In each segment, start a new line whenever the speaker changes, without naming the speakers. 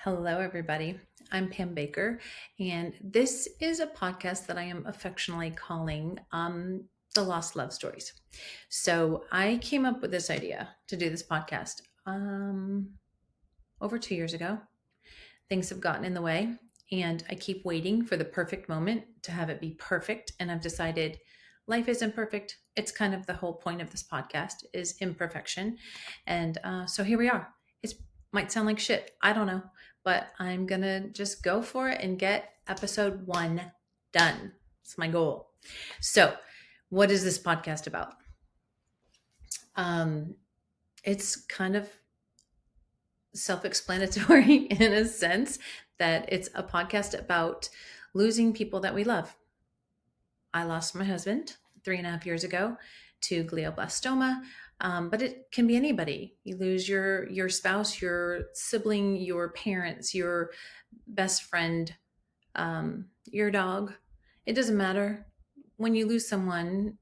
Hello, everybody. I'm Pam Baker, and this is a podcast that I am affectionately calling The Lost Love Stories. So I came up with this idea to do this podcast over 2 years ago. Things have gotten in the way, and I keep waiting for the perfect moment to have it be perfect. And I've decided life isn't perfect. It's kind of the whole point of this podcast is imperfection. And so here we are. It might sound like shit. I don't know, but I'm going to just go for it and get episode 1 done. It's my goal. So what is this podcast about? Um, it's kind of self-explanatory in a sense that it's a podcast about losing people that we love. I lost my husband 3.5 years ago to glioblastoma, but it can be anybody. You lose your spouse, your sibling, your parents, your best friend, your dog. It doesn't matter. When you lose someone,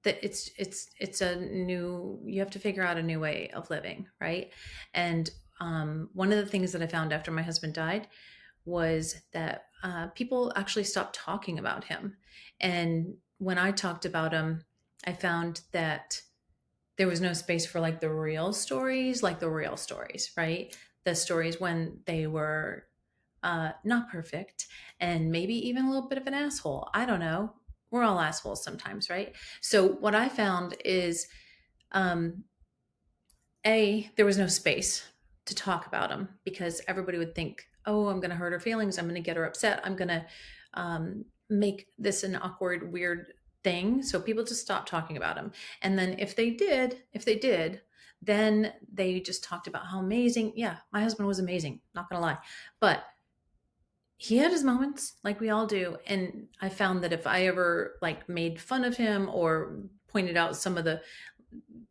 that it's a new, you have to figure out a new way of living, right? And one of the things that I found after my husband died was that people actually stopped talking about him. And when I talked about him, I found that there was no space for like the real stories, right? The stories when they were not perfect and maybe even a little bit of an asshole. I don't know. We're all assholes sometimes, right? So what I found is, um, there was no space to talk about him because everybody would think, oh, I'm going to hurt her feelings. I'm going to get her upset. I'm going to make this an awkward, weird thing. So people just stopped talking about him. And then if they did, then they just talked about how amazing. Yeah, my husband was amazing. Not going to lie. But he had his moments like we all do. And I found that if I ever like made fun of him or pointed out some of the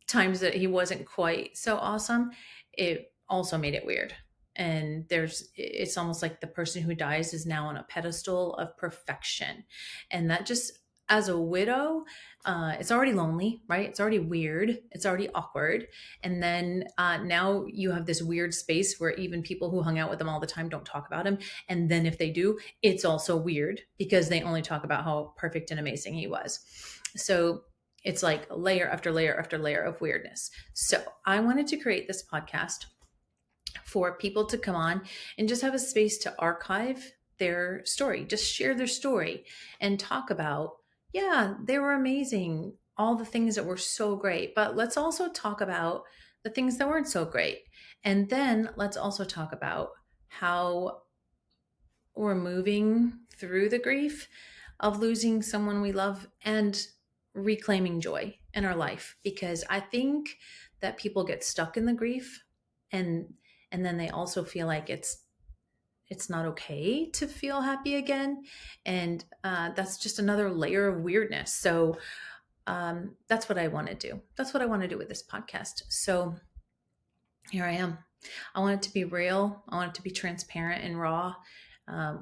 times that he wasn't quite so awesome, it also made it weird. And it's almost like the person who dies is now on a pedestal of perfection. And that just, as a widow, it's already lonely, right? It's already weird. It's already awkward. And then now you have this weird space where even people who hung out with him all the time don't talk about him. And then if they do, it's also weird because they only talk about how perfect and amazing he was. So it's like layer after layer after layer of weirdness. So I wanted to create this podcast for people to come on and just have a space to archive their story, just share their story and talk about, yeah, they were amazing, all the things that were so great, but let's also talk about the things that weren't so great. And then let's also talk about how we're moving through the grief of losing someone we love and reclaiming joy in our life, because I think that people get stuck in the grief, and then they also feel like it's not okay to feel happy again, and that's just another layer of weirdness. So that's what I want to do. That's what I want to do with this podcast. So here I am. I want it to be real. I want it to be transparent and raw.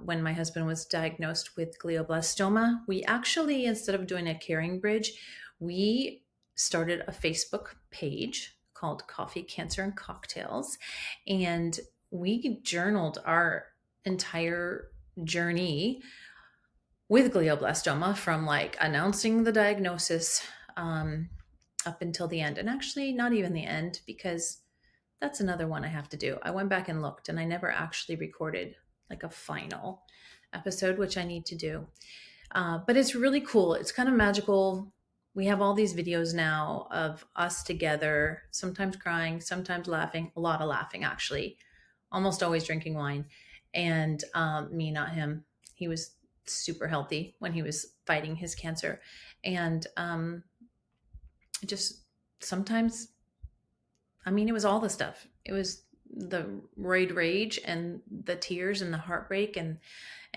When my husband was diagnosed with glioblastoma, we actually, instead of doing a caring bridge, we started a Facebook page called Coffee, Cancer, and Cocktails. And we journaled our entire journey with glioblastoma from like announcing the diagnosis up until the end. And actually, not even the end, because that's another one I have to do. I went back and looked and I never actually recorded like a final episode, which I need to do. But it's really cool. It's kind of magical. We have all these videos now of us together, sometimes crying, sometimes laughing, a lot of laughing, actually, almost always drinking wine. And me, not him. He was super healthy when he was fighting his cancer. And just sometimes, I mean, it was all the stuff. It was the rage and the tears and the heartbreak and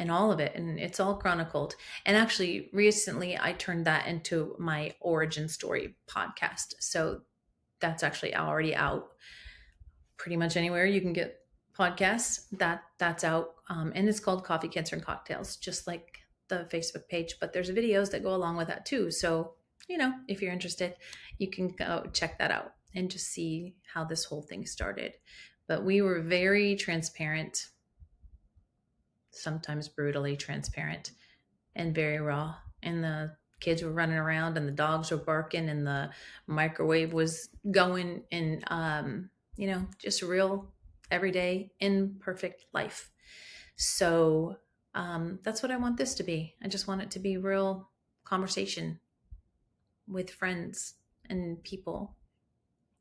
all of it, and it's all chronicled. And actually, recently I turned that into my origin story podcast. So that's actually already out pretty much anywhere you can get podcasts. That's out, and it's called Coffee, Cancer, and Cocktails, just like the Facebook page. But there's videos that go along with that too. So if you're interested, you can go check that out and just see how this whole thing started. but we were very transparent, sometimes brutally transparent, and very raw. And the kids were running around, and the dogs were barking, and the microwave was going, and just real everyday imperfect life. So that's what I want this to be. I just want it to be real conversation with friends and people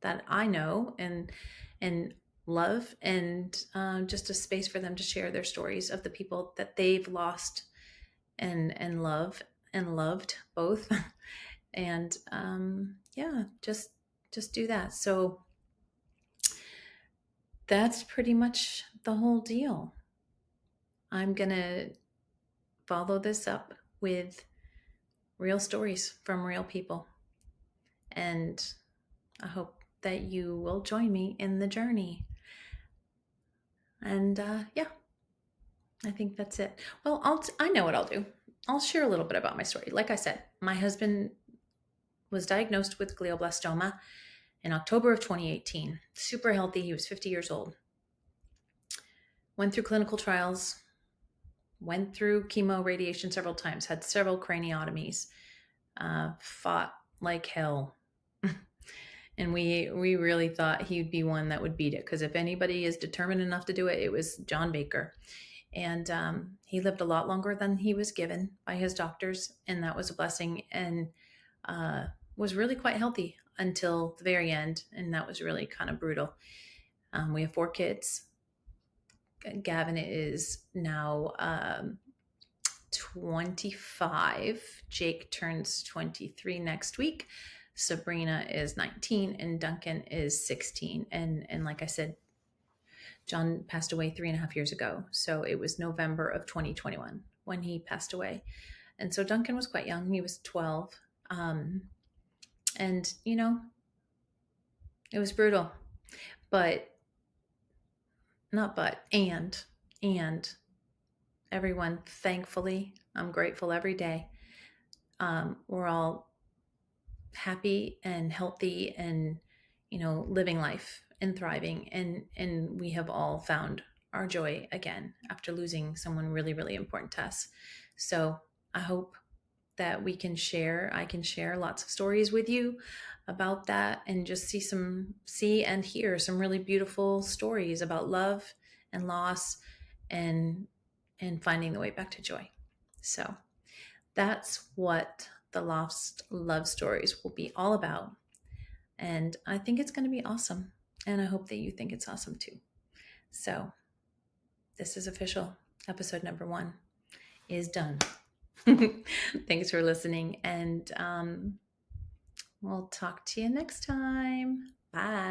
that I know and love, and just a space for them to share their stories of the people that they've lost and love and loved both. And yeah, just do that. So that's pretty much the whole deal. I'm gonna follow this up with real stories from real people, and I hope that you will join me in the journey. And yeah, I think that's it. Well, I know what I'll do. I'll share a little bit about my story. Like I said, my husband was diagnosed with glioblastoma in October of 2018. Super healthy. He was 50 years old. Went through clinical trials, went through chemo radiation several times, had several craniotomies, fought like hell. And we really thought he'd be one that would beat it, because if anybody is determined enough to do it, it was John Baker. And he lived a lot longer than he was given by his doctors, and that was a blessing, and was really quite healthy until the very end, and that was really kind of brutal. We have 4 kids. Gavin is now 25. Jake turns 23 next week. Sabrina is 19, and Duncan is 16. And like I said, John passed away 3.5 years ago. So it was November of 2021 when he passed away. And so Duncan was quite young. He was 12. And, it was brutal. But, not but, and everyone, thankfully, I'm grateful every day. We're all happy and healthy and, living life and thriving. And we have all found our joy again after losing someone really, really important to us. So I hope that I can share lots of stories with you about that, and just see and hear some really beautiful stories about love and loss and finding the way back to joy. So that's what the Lost Love Stories will be all about. And I think it's going to be awesome. And I hope that you think it's awesome too. So this is official. Episode number 1 is done. Thanks for listening. And we'll talk to you next time. Bye.